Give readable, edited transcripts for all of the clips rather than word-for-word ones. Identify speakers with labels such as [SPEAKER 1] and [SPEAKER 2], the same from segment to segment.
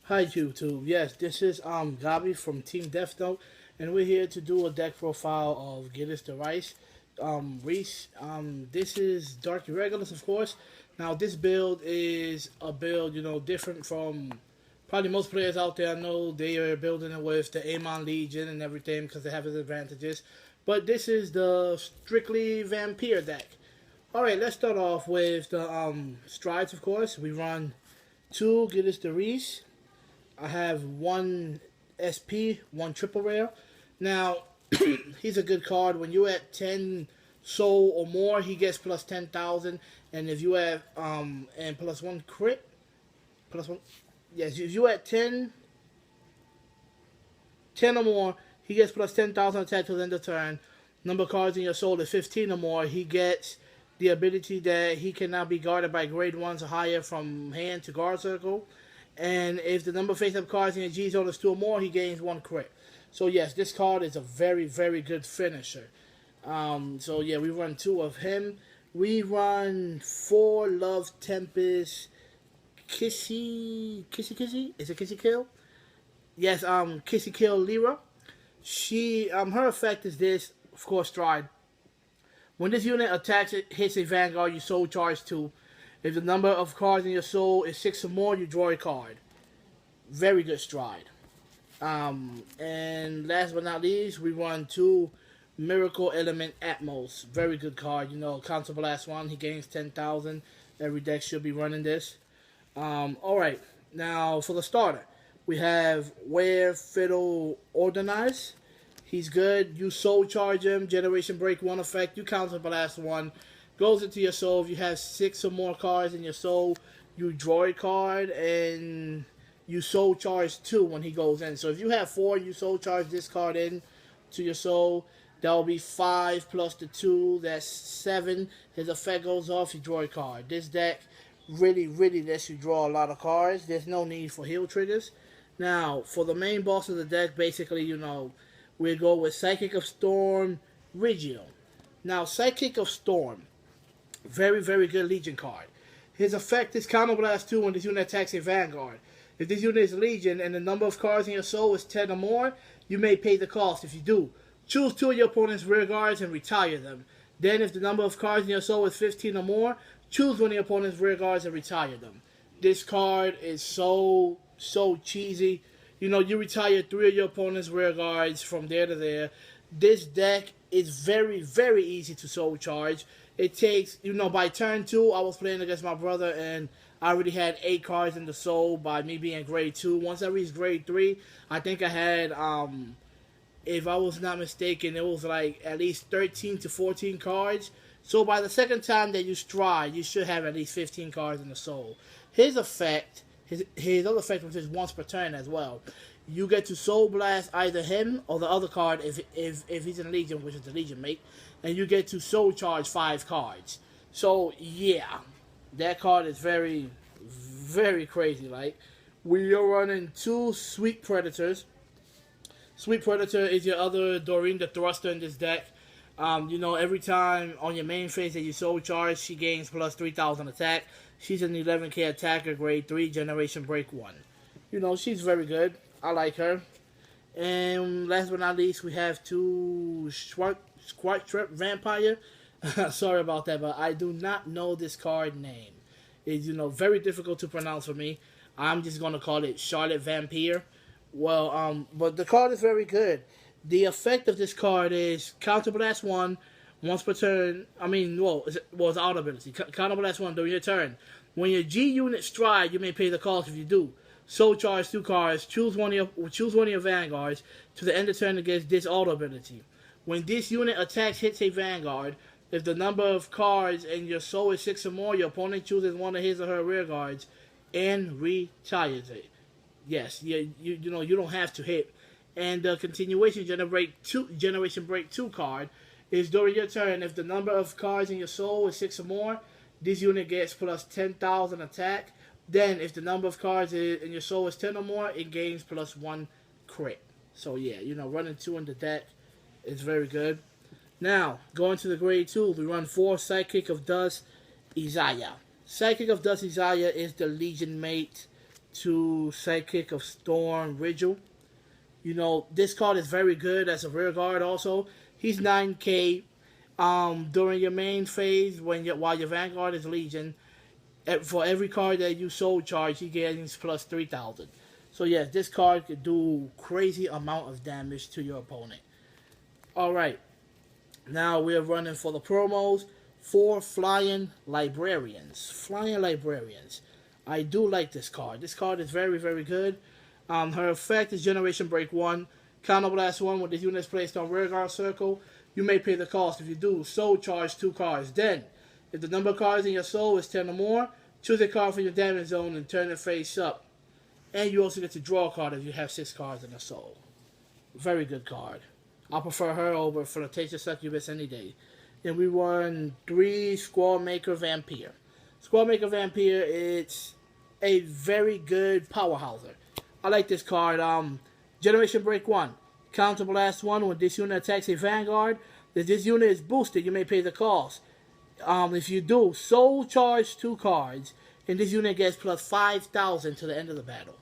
[SPEAKER 1] Hi YouTube. Yes, this is Gabi from Team Death Note, and we're here to do a deck profile of Gillis the Rice. Reese. This is Dark Irregulars, of course. Now this build is a build, different from probably most players out there. I know they are building it with the Amon Legion and everything because they have its advantages. But this is the strictly Vampire deck. Alright, let's start off with the strides, of course. We run two Gillis the Reese. I have one SP, one triple rare. Now, he's a good card. When you're at 10 soul or more, he gets plus 10,000. And if you have, and plus one crit, plus one, yes, if you're at 10 or more, he gets plus 10,000 attack till the end of turn. Number of cards in your soul is 15 or more. He gets the ability that he cannot be guarded by grade 1s or higher from hand to guard circle. And if the number of face-up cards in your G zone is 2 or more, he gains 1 crit. So yes, this card is a very, very good finisher. So yeah, we run 2 of him. We run 4 Love Tempest Kissy. Is it Kissy Kill? Yes, Kissy Kill Lyra. She, her effect is this, of course, stride. When this unit attacks, it hits a Vanguard, you soul charge 2. If the number of cards in your soul is 6 or more, you draw a card. Very good stride. And last but not least, we run 2 Miracle Element Atmos. Very good card. Counter Blast 1, he gains 10,000. Every deck should be running this. Alright, now for the starter, we have Wear Fiddle Organize. He's good. You soul charge him, Generation Break 1 effect, you counter Blast 1. Goes into your soul. If you have 6 or more cards in your soul, you draw a card and you soul charge 2 when he goes in. So if you have 4, you soul charge this card in to your soul. That will be 5 plus the 2. That's 7. His effect goes off. You draw a card. This deck really, really lets you draw a lot of cards. There's no need for heal triggers. Now, for the main boss of the deck, basically, we go with Psychic of Storm, Rigil. Now, Psychic of Storm. Very, very good Legion card. His effect is Counter Blast 2 when this unit attacks a Vanguard. If this unit is Legion and the number of cards in your soul is 10 or more, you may pay the cost. If you do, choose 2 of your opponent's rear guards and retire them. Then if the number of cards in your soul is 15 or more, choose one of your opponent's rear guards and retire them. This card is so cheesy. You retire 3 of your opponent's rear guards from there to there. This deck is very, very easy to soul charge. It takes, by turn 2, I was playing against my brother, and I already had 8 cards in the soul by me being grade 2. Once I reached grade 3, I think I had, if I was not mistaken, it was like at least 13 to 14 cards. So by the second time that you stride, you should have at least 15 cards in the soul. His effect, his other effect, which is once per turn as well. You get to soul blast either him or the other card if he's in Legion, which is the Legion mate, and you get to soul charge 5 cards. So yeah, that card is very, very crazy. Like, we are running 2 Sweet Predators. Sweet Predator is your other Doreen the Thruster in this deck. Every time on your main phase that you soul charge, she gains plus 3,000 attack. She's an 11k attacker, grade 3, Generation Break 1. She's very good. I like her. And last but not least, we have 2 Squat Trip Vampire. Sorry about that, but I do not know this card name. It's, very difficult to pronounce for me. I'm just going to call it Charlotte Vampire. Well, but the card is very good. The effect of this card is Counter Blast 1 once per turn. It's auto ability. Counter Blast 1 during your turn. When your G unit stride, you may pay the cost if you do. Soul charge 2 cards. Choose one of your Vanguards to the end of turn against this auto ability. When this unit attacks hits a Vanguard, if the number of cards in your soul is 6 or more, your opponent chooses one of his or her rear guards and retires it. Yes, you don't have to hit. And the continuation Generation Break 2 card is during your turn. If the number of cards in your soul is 6 or more, this unit gets plus 10,000 attack. Then, if the number of cards in your soul is 10 or more, it gains plus 1 crit. So yeah, running 2 in the deck is very good. Now, going to the grade 2, we run 4 Psychic of Dust Isaiah. Psychic of Dust Isaiah is the Legion mate to Sidekick of Storm Rigil. You know, this card is very good as a rear guard also. He's 9k during your main phase while your Vanguard is Legion. For every card that you soul charge, he gains plus 3,000. So yes, this card could do crazy amount of damage to your opponent. Alright, now we're running for the promos. 4 Flying Librarians. Flying Librarians. I do like this card. This card is very, very good. Her effect is Generation Break 1. Counterblast 1 with the units placed on rearguard circle. You may pay the cost. If you do, soul charge 2 cards. Then, if the number of cards in your soul is 10 or more, choose a card from your damage zone and turn it face up. And you also get to draw a card if you have 6 cards in the soul. Very good card. I prefer her over Flirtatious Succubus any day. And we run 3 Squall Maker Vampire. Squall Maker Vampire, it's a very good powerhouser. I like this card. Generation Break 1. Counterblast 1. When this unit attacks a Vanguard, if this unit is boosted, you may pay the cost. If you do, soul charge 2 cards, and this unit gets plus 5,000 to the end of the battle.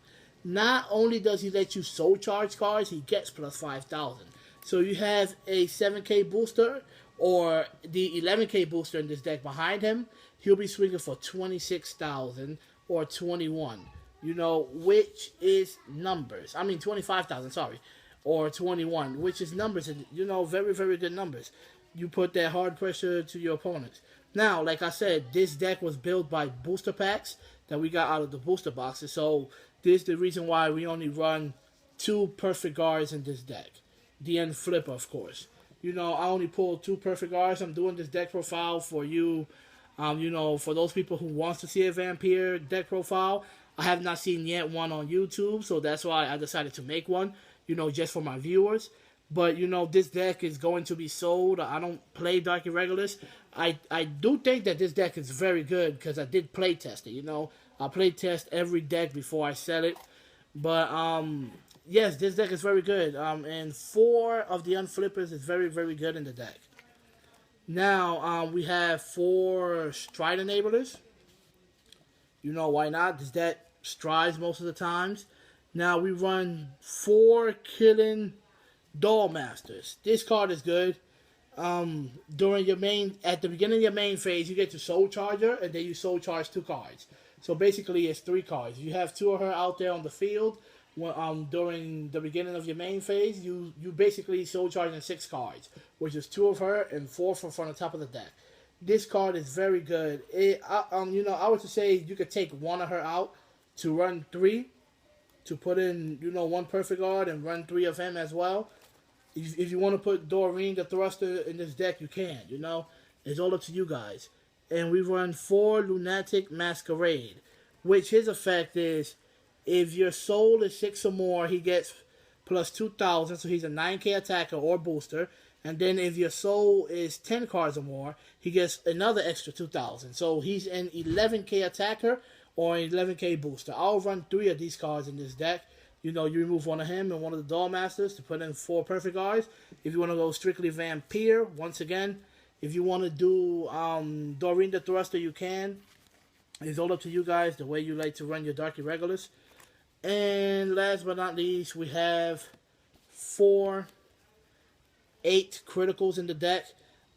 [SPEAKER 1] Not only does he let you soul charge cards, he gets plus 5,000. So you have a 7k booster or the 11k booster in this deck behind him. He'll be swinging for 26,000 or 21. You know, which is numbers. I mean, 25,000, sorry. Or 21, which is numbers. And, you know, very, very good numbers. You put that hard pressure to your opponents. Now, like I said, this deck was built by booster packs that we got out of the booster boxes. So, this is the reason why we only run 2 perfect guards in this deck. The end flipper, of course. You know, I only pulled 2 perfect guards. I'm doing this deck profile for you. You know, for those people who wants to see a Vampire deck profile. I have not seen yet one on YouTube, so that's why I decided to make one, you know, just for my viewers. But, you know, this deck is going to be sold. I don't play Dark Irregulars. I do think that this deck is very good because I did play test it, you know. I play test every deck before I sell it. But, yes, this deck is very good. And 4 of the unflippers is very, very good in the deck. Now, we have 4 Stride Enablers. You know, why not? This deck strides most of the times. Now, we run 4 Killing Doll Masters. This card is good. During your main, at the beginning of your main phase, you get to Soul Charger, and then you Soul Charge 2 cards. So basically, it's 3 cards. You have 2 of her out there on the field. During the beginning of your main phase, you basically Soul Charging 6 cards, which is 2 of her and 4 from the top of the deck. This card is very good. You know, I would say you could take 1 of her out to run 3, to put in, you know, 1 perfect guard and run 3 of him as well. If you want to put Doreen the Thruster in this deck, you can, you know. It's all up to you guys. And we run 4 Lunatic Masquerade, which his effect is, if your soul is 6 or more, he gets plus 2,000, so he's a 9k attacker or booster. And then if your soul is 10 cards or more, he gets another extra 2,000. So he's an 11k attacker or an 11k booster. I'll run 3 of these cards in this deck. You know, you remove 1 of him and 1 of the Doll Masters to put in 4 perfect guards. If you want to go strictly Vampire, once again, if you want to do Doreen the Thruster, you can. It's all up to you guys, the way you like to run your Dark Irregulars. And last but not least, we have 8 criticals in the deck.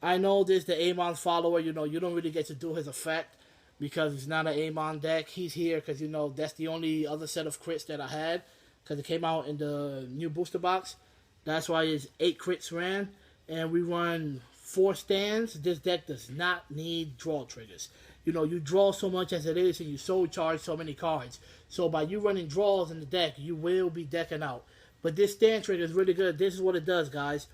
[SPEAKER 1] I know this the Amon follower, you know, you don't really get to do his effect because it's not an Amon deck. He's here because, you know, that's the only other set of crits that I had because it came out in the new booster box. That's why it's 8 crits ran. And we run 4 stands. This deck does not need draw triggers. You know, you draw so much as it is and you soul charge so many cards. So by you running draws in the deck, you will be decking out. But this stand trigger is really good. This is what it does, guys.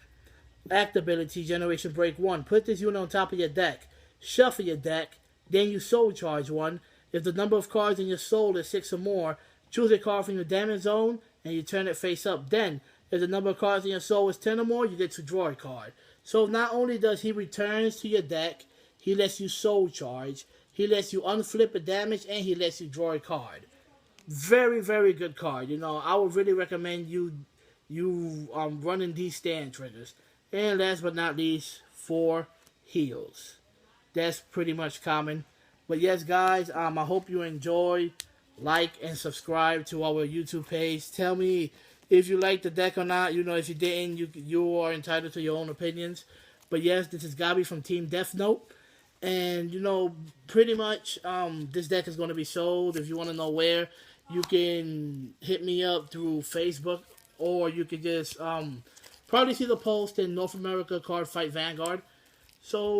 [SPEAKER 1] Act ability, Generation Break 1. Put this unit on top of your deck. Shuffle your deck. Then you soul charge 1. If the number of cards in your soul is 6 or more, choose a card from your damage zone and you turn it face up. Then, if the number of cards in your soul is 10 or more, you get to draw a card. So not only does he returns to your deck, he lets you soul charge, he lets you unflip a damage, and he lets you draw a card. Very, very good card. You know, I would really recommend you running these stand triggers. And last but not least, 4 heals. That's pretty much common. But yes, guys, I hope you enjoy like and subscribe to our YouTube page. Tell me if you like the deck or not. You know, if you didn't, you are entitled to your own opinions. But yes, this is Gabi from Team Death Note. And, you know, pretty much this deck is going to be sold. If you want to know where, you can hit me up through Facebook, or you can just probably see the post in North America Card Fight Vanguard. So